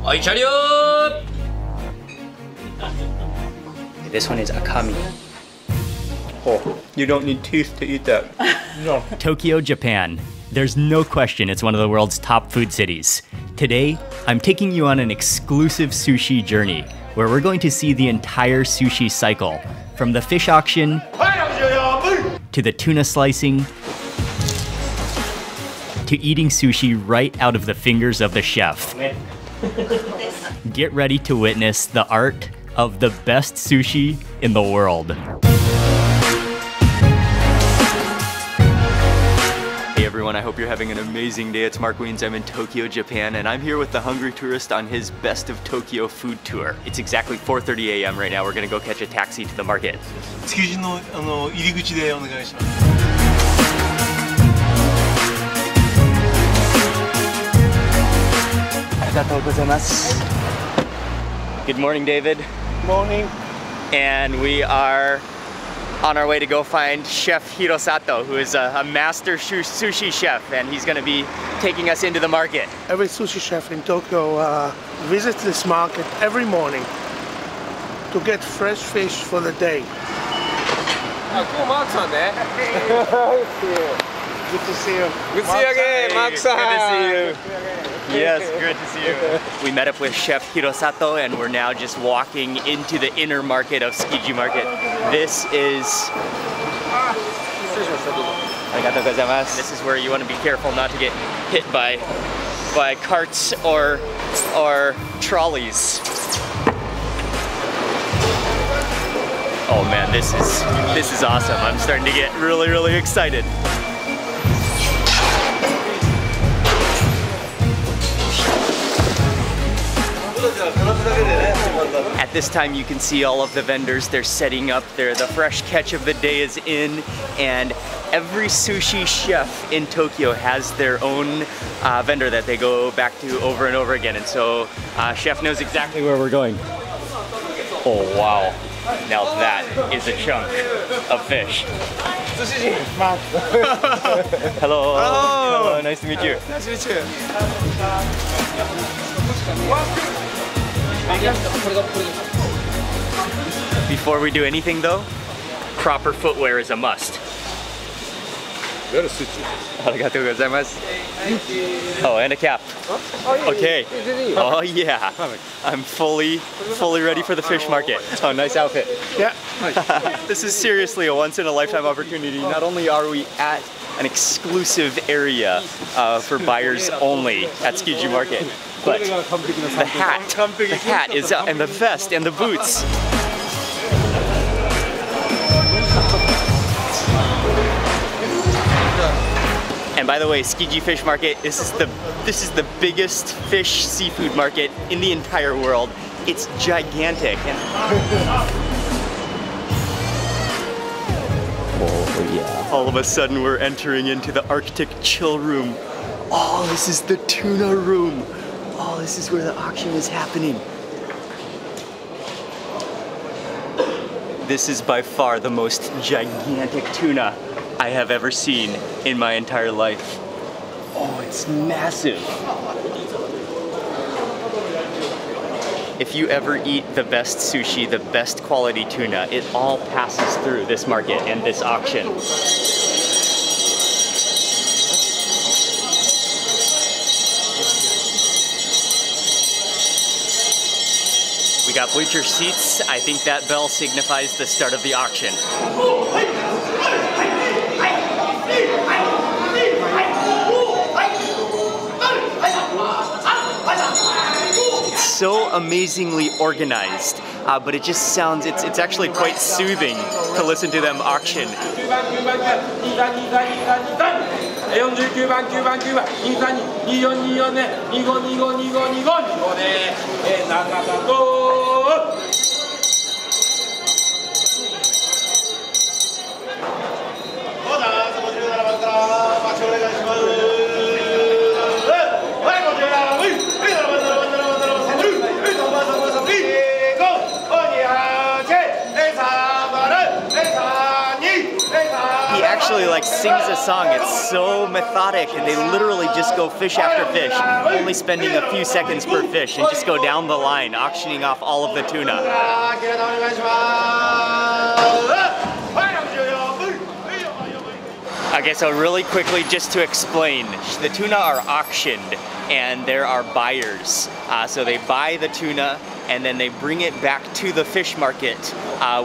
어이 차렷! This one is akami. Oh, you don't need teeth to eat that. No. Tokyo, Japan. There's no question it's one of the world's top food cities. Today, I'm taking you on an exclusive sushi journey where we're going to see the entire sushi cycle, from the fish auction to the tuna slicing to eating sushi right out of the fingers of the chef. Get ready to witness the art of the best sushi in the world. Hey everyone, I hope you're having an amazing day. It's Mark Weens. I'm in Tokyo, Japan, and I'm here with the Hungry Tourist on his Best of Tokyo food tour. It's exactly 4:30 a.m. right now. We're gonna go catch a taxi to the market. Tsukijiの入り口でお願いします。Good morning, David. Morning. And we are on our way to go find Chef Hirosato, who is a master sushi chef, and he's going to be taking us into the market. Every sushi chef in Tokyo visits this market every morning to get fresh fish for the day. Cool, Mark's on there. Good to see you. Good to see you again, Mark-san. Good to see you. Yes, good to see you. We met up with Chef Hirosato and we're now just walking into the inner market of Tsukiji Market. This is... This is where you want to be careful not to get hit by carts or trolleys. Oh man, this is awesome. I'm starting to get really excited. At this time you can see all of the vendors, they're setting up, the fresh catch of the day is in, and every sushi chef in Tokyo has their own vendor that they go back to over and over again, and so chef knows exactly where we're going. Oh wow, now that is a chunk of fish. Sushi. Hello. Hello. Hello, nice to meet you. Nice to meet you. Before we do anything though, proper footwear is a must. Arigatou gozaimasu. Oh, and a cap. Okay. Oh yeah. I'm fully ready for the fish market. Oh, nice outfit. Yeah. This is seriously a once-in-a-lifetime opportunity. Not only are we at an exclusive area for buyers only at Tsukiji Market, but the hat is out, and the vest and the boots. And by the way, Tsukiji Fish Market, this is the biggest fish seafood market in the entire world. It's gigantic. Oh yeah. All of a sudden we're entering into the Arctic chill room. Oh, this is the tuna room. Oh, this is where the auction is happening. This is by far the most gigantic tuna I have ever seen in my entire life. Oh, it's massive. If you ever eat the best sushi, the best quality tuna, it all passes through this market and this auction. We got bleacher seats. I think that bell signifies the start of the auction. It's so amazingly organized, but it just sounds, it's actually quite soothing to listen to them auction. he actually like sings a song. It's so methodic, and they literally just go fish after fish, only spending a few seconds per fish, and just go down the line, auctioning off all of the tuna. Okay, so really quickly, just to explain, the tuna are auctioned, and there are buyers. So they buy the tuna, and then they bring it back to the fish market,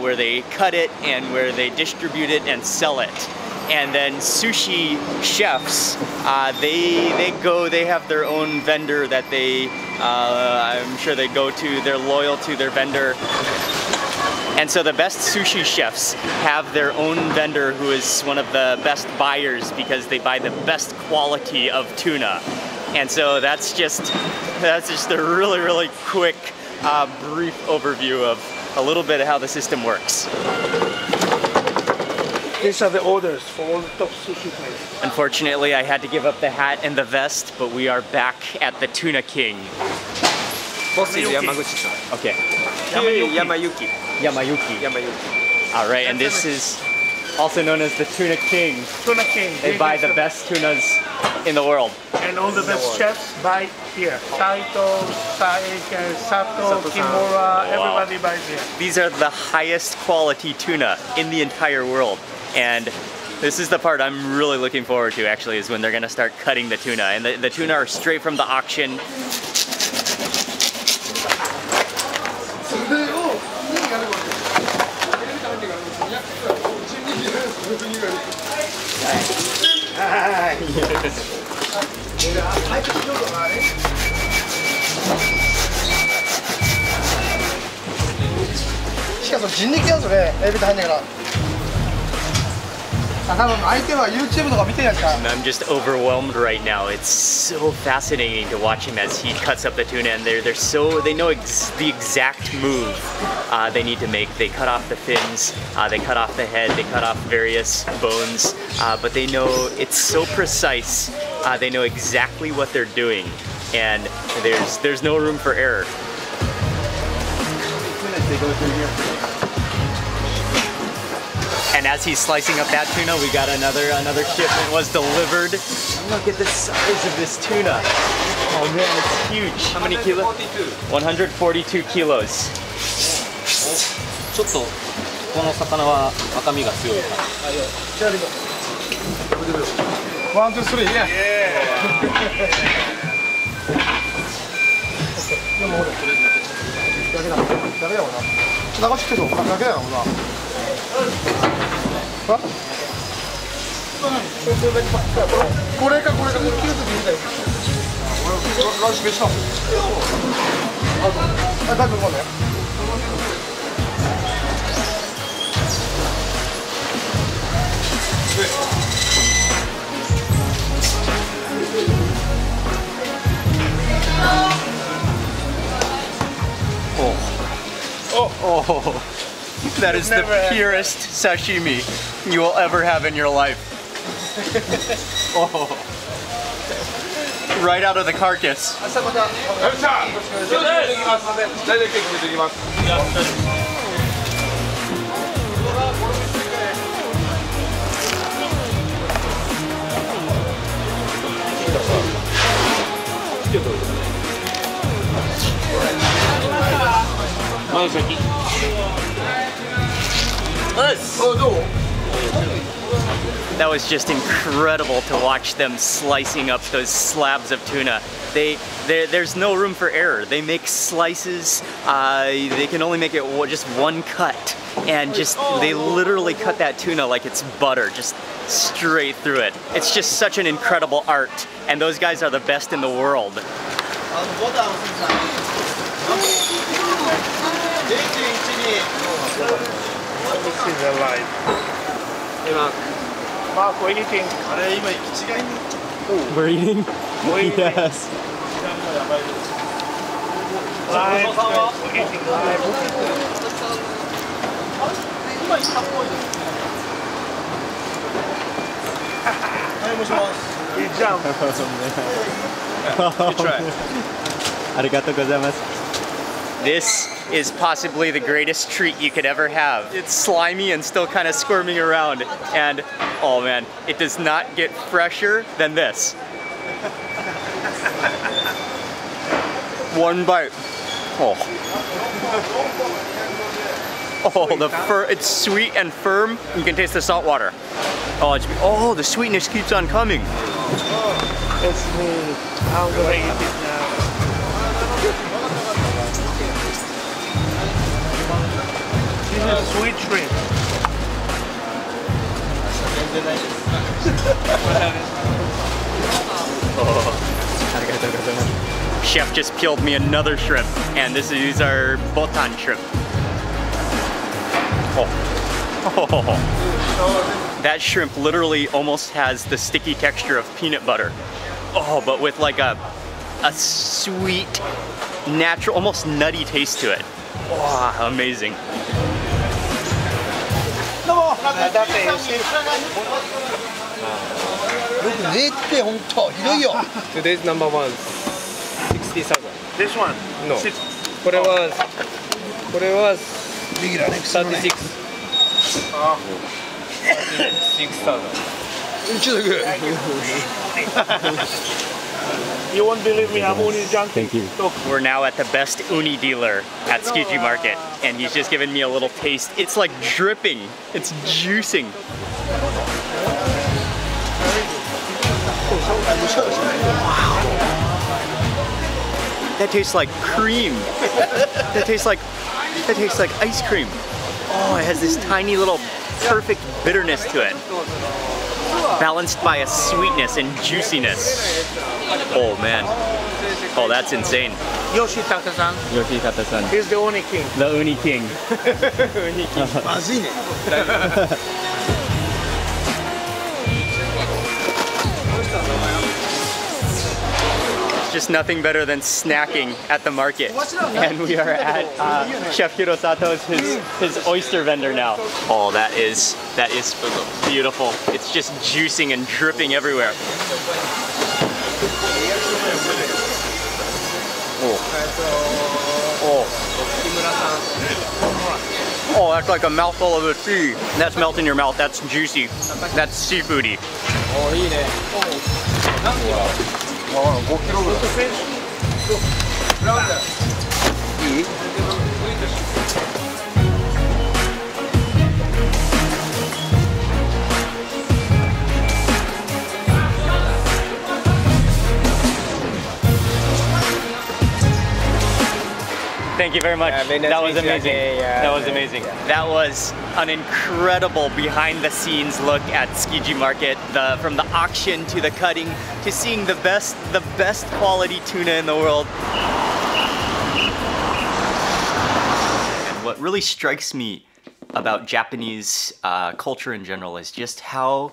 where they cut it and where they distribute it and sell it. And then sushi chefs, they have their own vendor that I'm sure they go to, they're loyal to their vendor. And so the best sushi chefs have their own vendor who is one of the best buyers because they buy the best quality of tuna. And so that's just a really, really quick, brief overview of a little bit of how the system works. These are the orders for all the top sushi places. Unfortunately, I had to give up the hat and the vest, but we are back at the Tuna King. Boss is Yamaguchi-san. Okay. Yamayuki. Yamayuki. All right, and this is also known as the Tuna King. Tuna King. They buy the best tunas in the world. And all the best chefs buy here. Saito, Sato, Kimura, everybody buys here. These are the highest quality tuna in the entire world. And this is the part I'm really looking forward to, actually, is when they're gonna start cutting the tuna. And the tuna are straight from the auction. I'm just overwhelmed right now. It's so fascinating to watch him as he cuts up the tuna, and they know the exact move they need to make. They cut off the fins, they cut off the head, they cut off various bones, but they know it's so precise. They know exactly what they're doing, and there's no room for error. They go through here. And as he's slicing up that tuna, we got another shipment was delivered. Look at the size of this tuna. Oh man, it's huge. How many kilos? 142 kilos. ちょっとこの魚は赤身が強いから。ワン、ツー、スリー、ね。でも俺これだけだもんな。流してるのだけだもんな。あ？これかこれかこれ切るとき見たよ。俺ラジした。あ、だいぶもうね。Oh, that is the purest sashimi you will ever have in your life. Oh, right out of the carcass. That was just incredible to watch them slicing up those slabs of tuna. There's no room for error. They make slices, they can only make it just one cut, and they literally cut that tuna like it's butter, just straight through it. It's just such an incredible art, and those guys are the best in the world. This is alive. Mark, we're eating. We're eating? Yes. Live. We're eating live. You jump. Good try. ありがとうございます。This is possibly the greatest treat you could ever have. It's slimy and still kind of squirming around, and oh man, it does not get fresher than this. One bite. Oh. Oh, it's sweet and firm. You can taste the salt water. Oh, the sweetness keeps on coming. It's me. I'm gonna eat it now. This is sweet shrimp. Chef just peeled me another shrimp, and these are botan shrimp. Oh. That shrimp literally almost has the sticky texture of peanut butter. Oh, but with like a sweet, natural, almost nutty taste to it. Wow, amazing. Today's number one, 60,000. This one? No. これは36. 6,000. You won't believe me, I'm uni junkie. Thank you. Look. We're now at the best uni dealer at Tsukiji Market, and he's just given me a little taste. It's like dripping. It's juicing. Wow. That tastes like cream. That tastes like ice cream. Oh, it has this tiny little perfect bitterness to it, balanced by a sweetness and juiciness. Oh man. Oh, that's insane. Yoshitaka-san. Yoshitaka-san. He's the Uni King. The Uni King. Just nothing better than snacking at the market. And we are at Chef Hirosato's, his oyster vendor now. Oh, that is beautiful. It's just juicing and dripping everywhere. Oh, that's like a mouthful of the sea. That's melt in your mouth. That's juicy. That's seafoody. Thank you very much. That was amazing. That was amazing. That was an incredible behind-the-scenes look at Tsukiji Market. From the auction to the cutting to seeing the best quality tuna in the world. And what really strikes me about Japanese culture in general is just how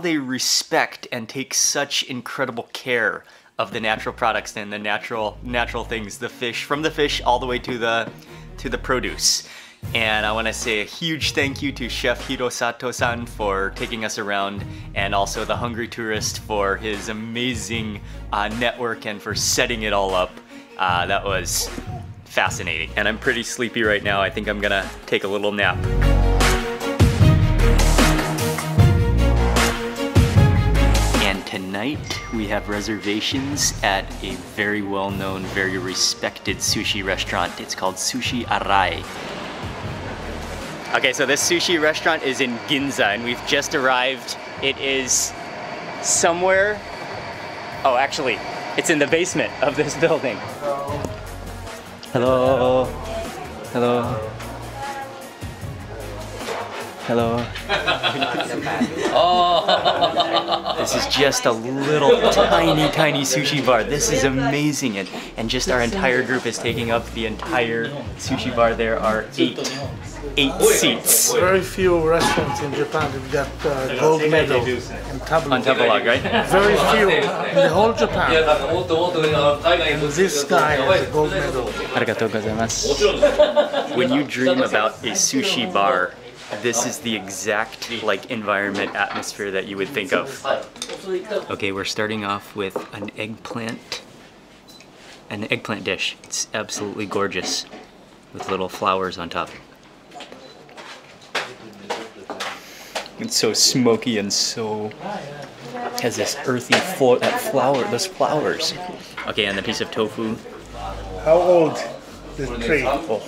they respect and take such incredible care of the natural products and the natural things, the fish, from the fish all the way to the produce. And I want to say a huge thank you to Chef Hirosato-san for taking us around, and also the Hungry Tourist for his amazing network and for setting it all up. That was fascinating. And I'm pretty sleepy right now. I think I'm gonna take a little nap. Tonight we have reservations at a very well-known, very respected sushi restaurant. It's called Sushi Arai. Okay, so this sushi restaurant is in Ginza and we've just arrived. It is somewhere, oh actually, it's in the basement of this building. Hello. Hello. Hello. This is just a little tiny sushi bar. This is amazing, and just our entire group is taking up the entire sushi bar. There are eight seats. Very few restaurants in Japan have got gold medal and tableau. On tableau, right? Very few in the whole Japan. And this guy has a gold medal. When you dream about a sushi bar, this is the exact environment, atmosphere that you would think of. Okay, we're starting off with an eggplant an eggplant dish. It's absolutely gorgeous with little flowers on top. It's so smoky and so has this earthy those flowers. Okay, and the piece of tofu. How old is the tree? Oh,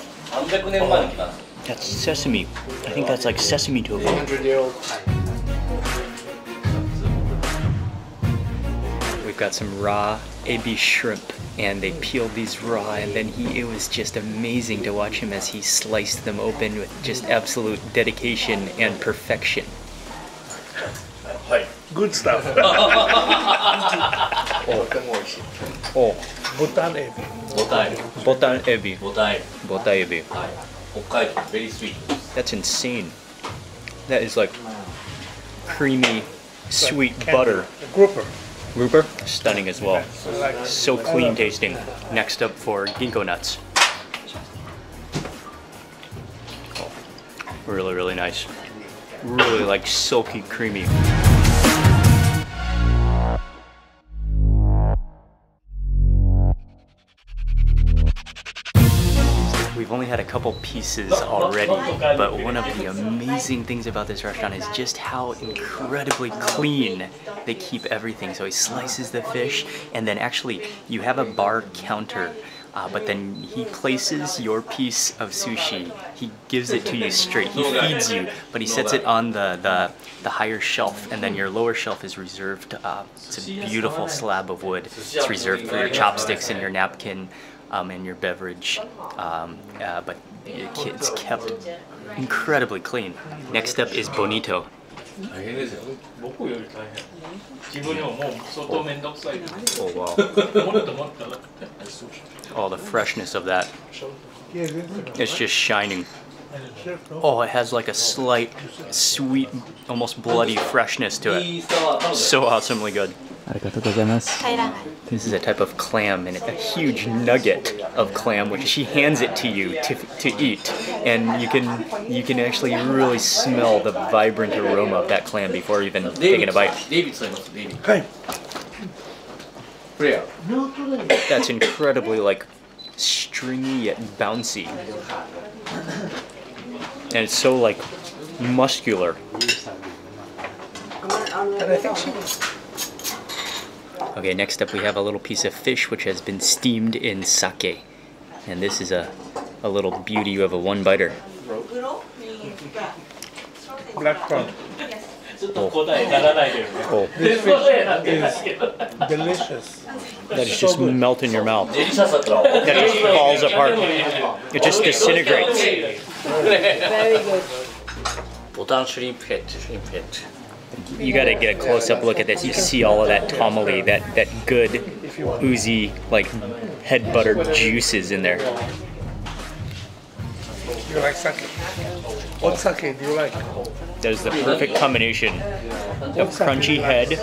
that's sesame. I think that's like sesame tofu. 100-year-old. We've got some raw ebi shrimp, and they peeled these raw, and then it was just amazing to watch him as he sliced them open with just absolute dedication and perfection. Good stuff. Oh, Bhutan ebi. botan ebi. Botan ebi. Very sweet. That's insane. That is like creamy, sweet Candy. butter. Grouper. Grouper, stunning as well. I like it. So clean tasting. Next up for ginkgo nuts. Oh, really, really nice. Really like silky, creamy. We've only had a couple pieces already, but one of the amazing things about this restaurant is just how incredibly clean they keep everything. So he slices the fish, and then actually you have a bar counter, but then he places your piece of sushi. He gives it to you straight. He feeds you, but he sets it on the higher shelf, and then your lower shelf is reserved. It's a beautiful slab of wood. It's reserved for your chopsticks and your napkin. And your beverage, but it's kept incredibly clean. Next up is bonito. Oh wow. Oh, the freshness of that. It's just shining. Oh, it has like a slight, sweet, almost bloody freshness to it. So awesomely good. This is a type of clam, and a huge nugget of clam, which she hands it to you to eat, and you can actually really smell the vibrant aroma of that clam before even taking a bite. Hey. That's incredibly like stringy yet bouncy, and it's so like muscular. And I think she Okay, next up we have a little piece of fish which has been steamed in sake. And this is a little beauty of a one-biter. black prawn. Oh, This fish is delicious. that is just melt in your mouth. That just falls apart. It just disintegrates. Very good. Botan shrimp head. You gotta get a close-up look at this. You see all of that tamale, that good, oozy, like head buttered juices in there. You like sake? What sake do you like? That is the perfect combination of crunchy head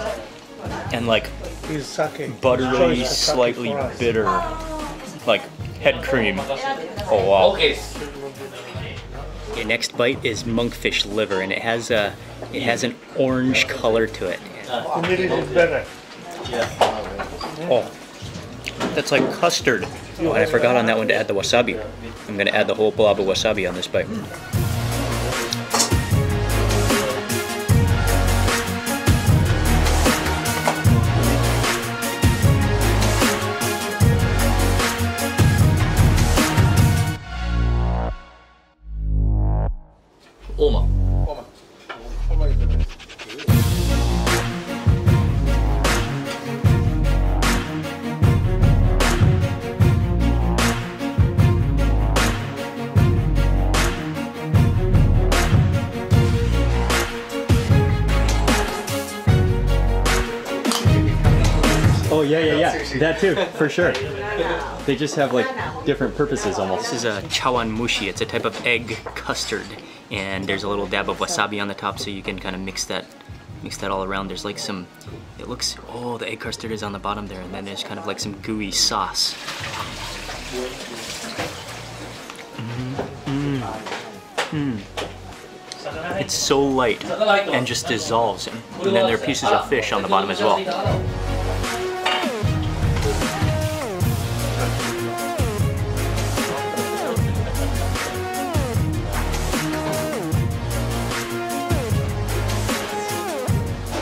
and like Is sake. buttery, Choice of sake slightly for us. bitter, like head cream. Oh wow. Okay. Okay, next bite is monkfish liver, and it has an orange color to it. Humidity is better. Oh, that's like custard. Oh, and I forgot on that one to add the wasabi. I'm gonna add the whole blob of wasabi on this bite. Oma. Oh yeah, that too, for sure. They just have like different purposes almost. This is a chawan mushi. It's a type of egg custard, and there's a little dab of wasabi on the top, so you can kind of mix that all around. There's like some, it looks, oh, the egg custard is on the bottom there, and then there's kind of like some gooey sauce. It's so light and just dissolves, and then there are pieces of fish on the bottom as well.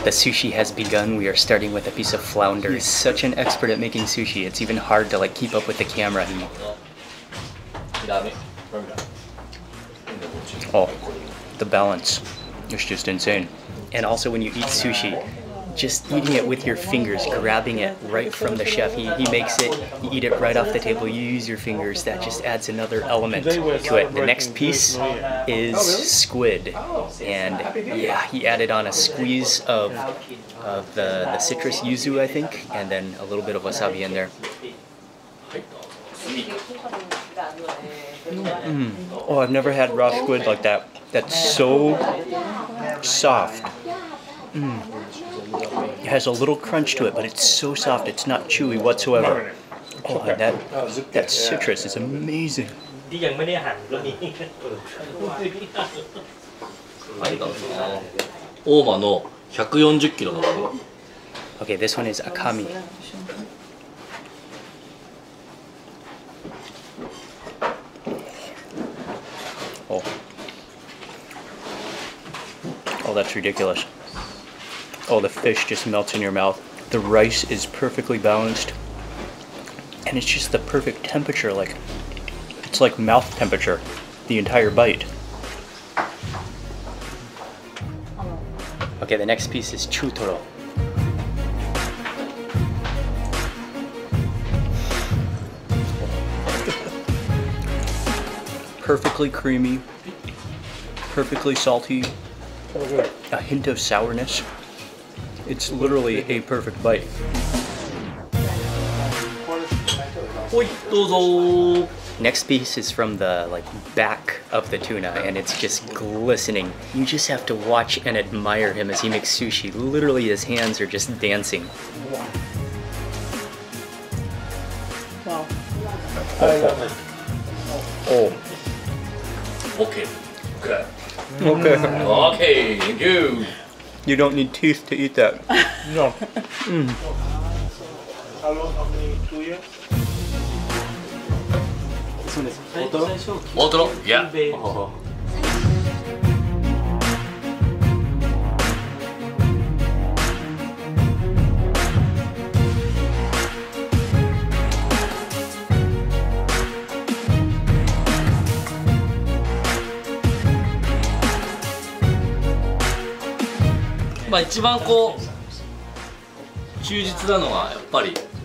The sushi has begun. We are starting with a piece of flounder. He's such an expert at making sushi. It's even hard to like keep up with the camera. Oh, the balance is just insane. And also when you eat sushi, just eating it with your fingers, grabbing it right from the chef. He makes it, you eat it right off the table, you use your fingers. That just adds another element to it. The next piece is squid. And yeah, he added on a squeeze of the citrus yuzu, I think, and then a little bit of wasabi in there. Oh, I've never had raw squid like that. That's so soft. It has a little crunch to it, but it's so soft. It's not chewy whatsoever. Oh, and that citrus is amazing. Okay, this one is akami. Oh, that's ridiculous. Oh, the fish just melts in your mouth. The rice is perfectly balanced. And it's just the perfect temperature, like, it's like mouth temperature, the entire bite. Okay, the next piece is chutoro. Perfectly creamy, perfectly salty, a hint of sourness. It's literally a perfect bite. Next piece is from the back of the tuna, and it's just glistening. You just have to watch and admire him as he makes sushi. Literally his hands are just dancing. Wow. Oh. Okay. Good. Okay. Okay, thank you. You don't need teeth to eat that. No. How long? How many? 2 years? Otro? Yeah.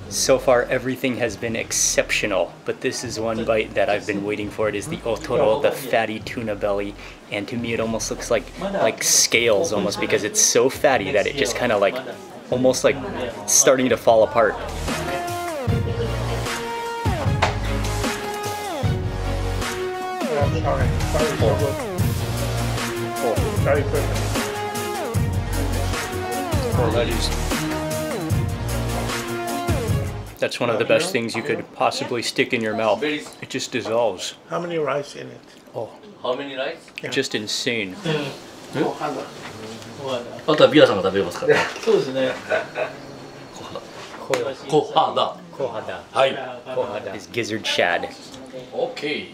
So far, everything has been exceptional, but this is one bite that I've been waiting for. It is the otoro, the fatty tuna belly, and to me it almost looks like scales almost, because it's so fatty that it just kind of almost like starting to fall apart. Very perfect. Oh, that's one of the best things you could possibly stick in your mouth. It just dissolves. How many rice in it? Oh, How many rice? just insane. あとはビアさんが食べますから。そうですね。小肌。はい。 Is gizzard shad. Okay.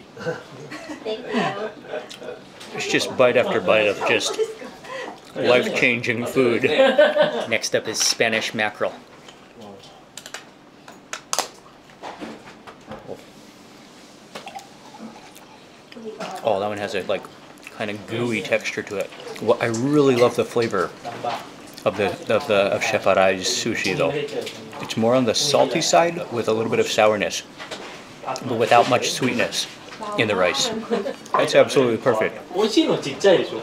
It's just bite after bite of just life-changing food. Next up is Spanish mackerel. Oh, that one has a kind of gooey texture to it. Well, I really love the flavor of Chef Arai's sushi though. It's more on the salty side with a little bit of sourness, but without much sweetness in the rice. It's absolutely perfect. 美味しいのちっちゃいでしょ。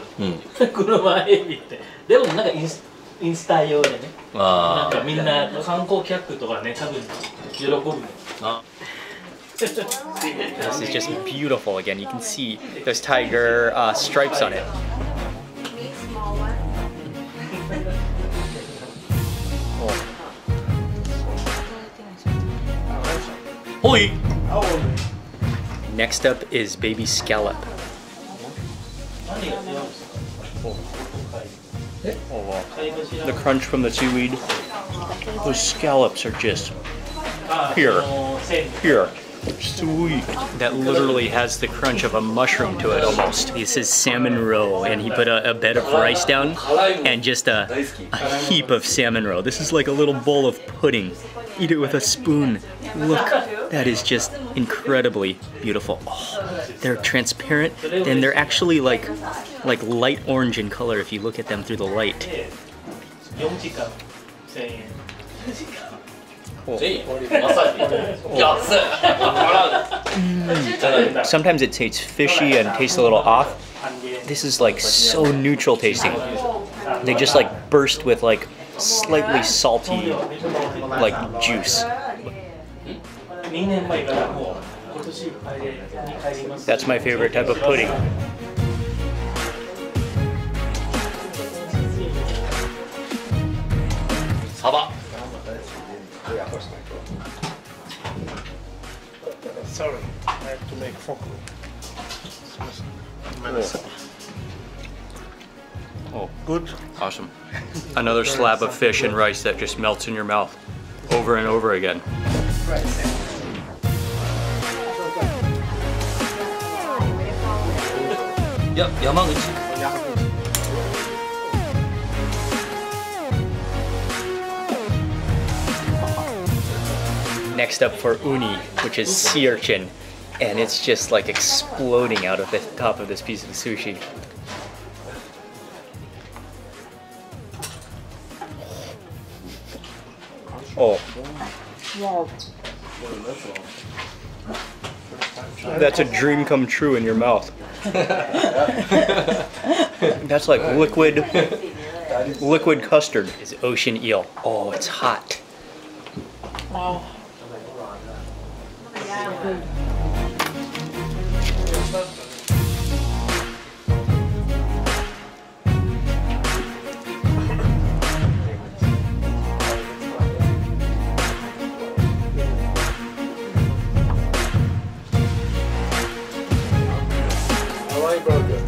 車エビって。でもなんかインスタ用でね。なんかみんな観光客とかね多分喜ぶの。This is just beautiful. Again, you can see those tiger stripes on it. Oi. Next up is baby scallop. Oh wow. The crunch from the seaweed. Those scallops are just pure. Sweet. That literally has the crunch of a mushroom to it almost. This is salmon roe, and he put a bed of rice down and just a heap of salmon roe. This is like a little bowl of pudding. Eat it with a spoon. Look, that is just incredibly beautiful. Oh, they're transparent, and they're actually like light orange in color if you look at them through the light. Sometimes it tastes fishy and tastes a little off. This is like so neutral tasting. They just like burst with like slightly salty like juice. That's my favorite type of pudding. Saba. Sorry, I have to make foku. Oh, Good. awesome. Another slab of fish and rice that just melts in your mouth over and over again. Yep, Yamaguchi. Next up for uni, which is sea urchin, and it's just like exploding out of the top of this piece of sushi. Oh. Wow. That's a dream come true in your mouth. That's like liquid custard. It's ocean eel. Oh, it's hot. Wow. Hawaii burger.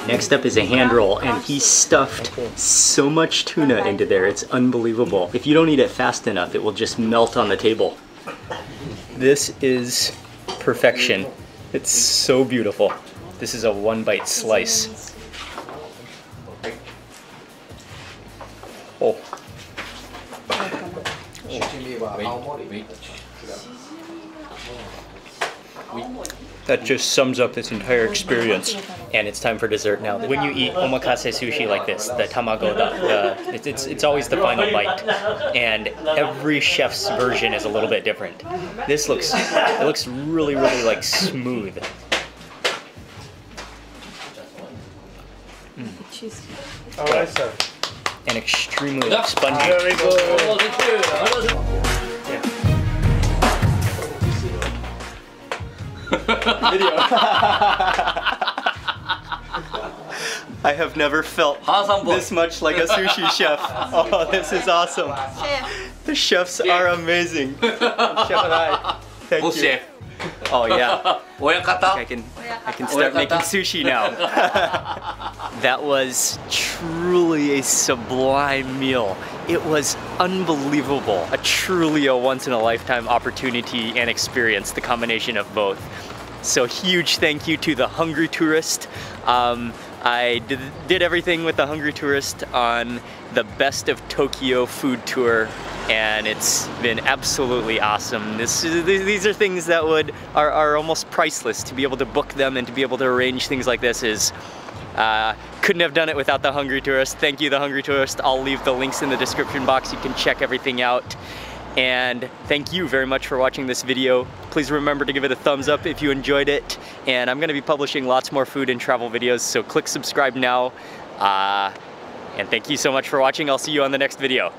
Next up is a hand roll, and he stuffed so much tuna into there, it's unbelievable. If you don't eat it fast enough, it will just melt on the table. This is perfection. It's so beautiful. This is a one-bite slice. Oh. That just sums up this entire experience. And it's time for dessert now. When you eat omakase sushi like this, the tamago, it's always the final bite. And every chef's version is a little bit different. This looks really like smooth. Alright, sir. And extremely spongy. Very good. I have never felt this much like a sushi chef. Oh, this is awesome. The chefs are amazing. Chef and I. Thank you. Chef. Oh yeah. Oyakata. I can start making sushi now. That was truly a sublime meal. It was unbelievable. Truly a once-in-a-lifetime opportunity and experience, the combination of both. So huge thank you to the Hungry Tourist. I did everything with the Hungry Tourist on the Best of Tokyo food tour, and it's been absolutely awesome. These are things that are almost priceless. To be able to book them and to be able to arrange things like this is couldn't have done it without the Hungry Tourist. Thank you, the Hungry Tourist. I'll leave the links in the description box. You can check everything out. And thank you very much for watching this video. Please remember to give it a thumbs up if you enjoyed it. And I'm going to be publishing lots more food and travel videos, so click subscribe now. And thank you so much for watching. I'll see you on the next video.